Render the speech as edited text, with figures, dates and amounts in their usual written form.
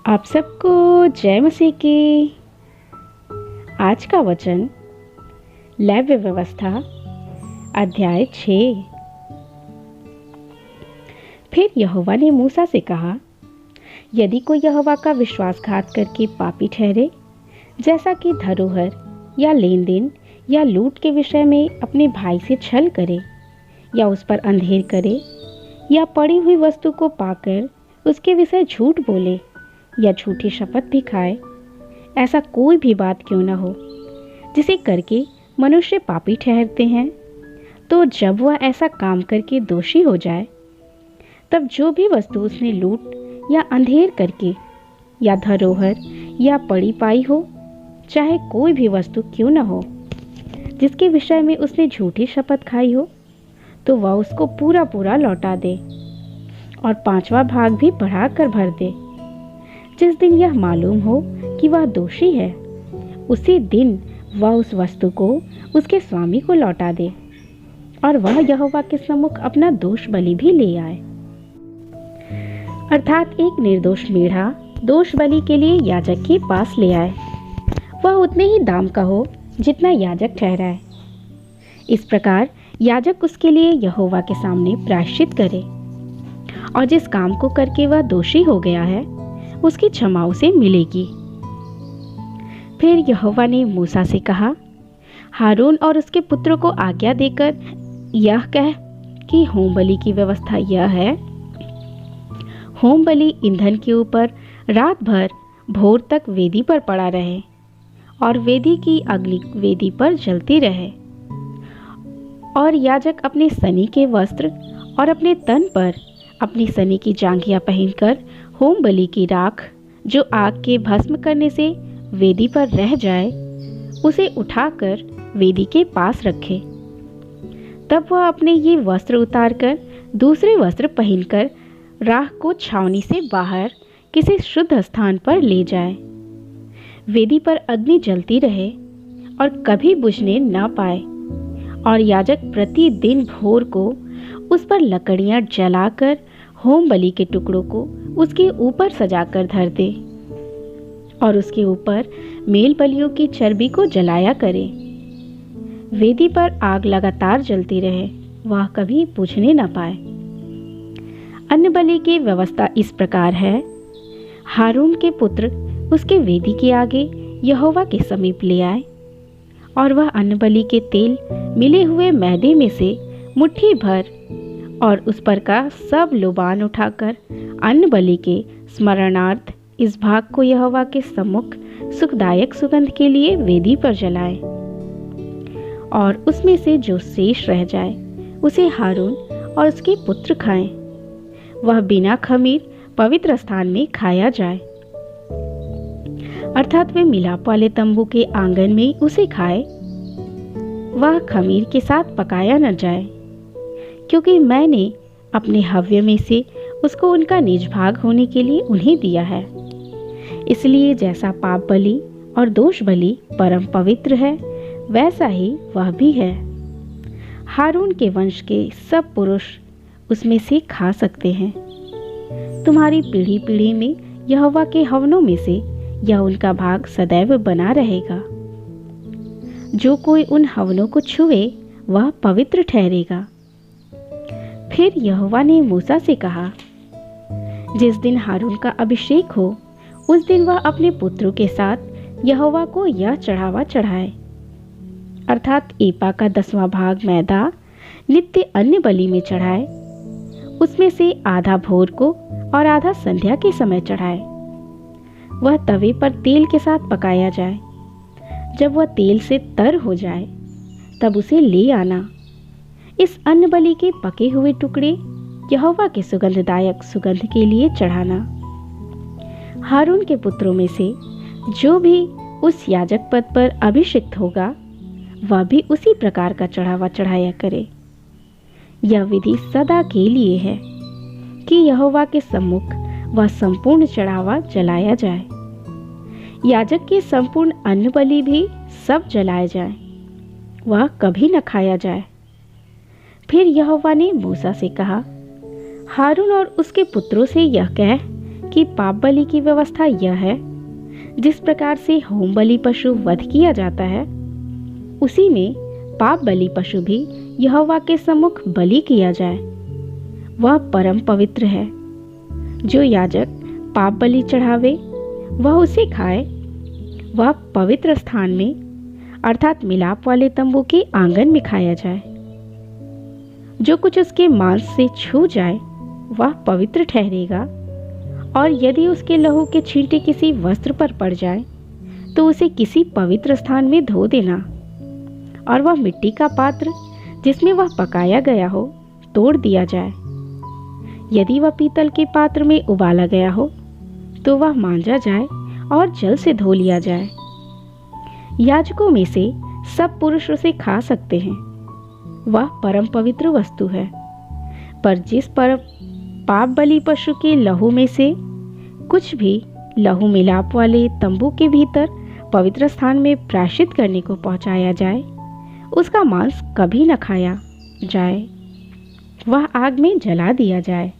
आप सबको जय मसीह की। आज का वचन लेव्य व्यवस्था अध्याय 6। फिर यहोवा ने मूसा से कहा, यदि कोई यहोवा का विश्वासघात करके पापी ठहरे, जैसा कि धरोहर या लेन देन या लूट के विषय में अपने भाई से छल करे या उस पर अंधेर करे या पड़ी हुई वस्तु को पाकर उसके विषय झूठ बोले या झूठी शपथ भी खाए, ऐसा कोई भी बात क्यों न हो जिसे करके मनुष्य पापी ठहरते हैं, तो जब वह ऐसा काम करके दोषी हो जाए, तब जो भी वस्तु उसने लूट या अंधेर करके या धरोहर या पड़ी पाई हो, चाहे कोई भी वस्तु क्यों न हो जिसके विषय में उसने झूठी शपथ खाई हो, तो वह उसको पूरा पूरा लौटा दे और 5वां भाग भी बढ़ाकर भर दे। जिस दिन यह मालूम हो कि वह दोषी है, उसी दिन वह उस वस्तु को उसके स्वामी को लौटा दे और वह यहोवा के सम्मुख अपना दोष बलि भी ले आए। अर्थात एक निर्दोष मेढ़ा दोष बलि के लिए याजक के पास ले आए। वह उतने ही दाम का हो जितना याजक ठहराए। इस प्रकार याजक उसके लिए यहोवा के सामने प्रायश्चित करे, और जिस काम को करके वह दोषी हो गया है उसकी क्षमा उसे मिलेगी। फिर यहोवा ने मूसा से कहा, हारून और उसके पुत्रों को आज्ञा देकर यह कह कि होम बलि की व्यवस्था यह है, होम बलि ईंधन के ऊपर रात भर भोर तक वेदी पर पड़ा रहे और वेदी की अग्नि वेदी पर जलती रहे, और याजक अपने सनी के वस्त्र और अपने तन पर अपनी सनी की जांघिया पहनकर होम बलि की राख जो आग के भस्म करने से वेदी पर रह जाए, उसे उठाकर वेदी के पास रखे। तब वह अपने ये वस्त्र उतारकर दूसरे वस्त्र पहनकर राख को छावनी से बाहर किसी शुद्ध स्थान पर ले जाए। वेदी पर अग्नि जलती रहे और कभी बुझने न पाए, और याजक प्रतिदिन भोर को उस पर लकड़ियां जलाकर होम बलि के टुकड़ों को उसके ऊपर सजाकर धर दे और उसके ऊपर मेल बलियों की चर्बी को जलाया करे। वेदी पर आग लगातार जलती रहे, वह कभी बुझने न पाए। अन्न बलि की व्यवस्था इस प्रकार है, हारून के पुत्र उसके वेदी के आगे यहोवा के समीप ले आए, और वह अन्न बलि के तेल मिले हुए मैदे में से मुट्ठी भर और उस पर का सब लोबान उठाकर अन्न बलि के स्मरणार्थ इस भाग को यहोवा के सम्मुख सुखदायक सुगंध के लिए वेदी पर जलाए, और उसमें से जो शेष रह जाए उसे हारून और उसके पुत्र खाएं। वह बिना खमीर पवित्र स्थान में खाया जाए, अर्थात वे मिलाप वाले तंबू के आंगन में उसे खाए। वह खमीर के साथ पकाया न जाए, क्योंकि मैंने अपने हव्य में से उसको उनका निज भाग होने के लिए उन्हें दिया है। इसलिए जैसा पाप बलि और दोष बलि परम पवित्र है, वैसा ही वह भी है। हारून के वंश के सब पुरुष उसमें से खा सकते हैं। तुम्हारी पीढ़ी पीढ़ी में यहोवा के हवनों में से यह उनका भाग सदैव बना रहेगा। जो कोई उन हवनों को छुए वह पवित्र ठहरेगा। फिर यहोवा ने मूसा से कहा, जिस दिन हारून का अभिषेक हो, उस दिन वह अपने पुत्रों के साथ यहोवा को यह चढ़ावा चढ़ाए, अर्थात एपा का 10वां भाग मैदा नित्य अन्न बलि में चढ़ाए। उसमें से आधा भोर को और आधा संध्या के समय चढ़ाए। वह तवे पर तेल के साथ पकाया जाए। जब वह तेल से तर हो जाए, तब उसे ले आना। इस अन्न बलि के पके हुए टुकड़े यहोवा के सुगंधदायक सुगंध के लिए चढ़ाना। हारून के पुत्रों में से जो भी उस याजक पद पर अभिषिक्त होगा, वह भी उसी प्रकार का चढ़ावा चढ़ाया करे। यह विधि सदा के लिए है कि यहोवा के सम्मुख वह संपूर्ण चढ़ावा जलाया जाए। याजक के संपूर्ण अन्न बलि भी सब जलाए जाए, वह कभी न खाया जाए। फिर यहोवा ने मूसा से कहा, हारून और उसके पुत्रों से यह कह कि पाप बलि की व्यवस्था यह है, जिस प्रकार से होम बलि पशु वध किया जाता है, उसी में पाप बलि पशु भी यहोवा के सम्मुख बलि किया जाए। वह परम पवित्र है। जो याजक पाप बलि चढ़ावे वह उसे खाए। वह पवित्र स्थान में अर्थात मिलाप वाले तंबू के आंगन में खाया जाए। जो कुछ उसके मांस से छू जाए वह पवित्र ठहरेगा, और यदि उसके लहू के छींटे किसी वस्त्र पर पड़ जाए तो उसे किसी पवित्र स्थान में धो देना, और वह मिट्टी का पात्र जिसमें वह पकाया गया हो तोड़ दिया जाए। यदि वह पीतल के पात्र में उबाला गया हो तो वह मांजा जाए और जल से धो लिया जाए। याजकों में से सब पुरुष उसे खा सकते हैं। वह परम पवित्र वस्तु है। पर जिस पर पाप बलि पशु के लहू में से कुछ भी लहू मिलाप वाले तंबू के भीतर पवित्र स्थान में प्रायश्चित करने को पहुंचाया जाए, उसका मांस कभी न खाया जाए। वह आग में जला दिया जाए।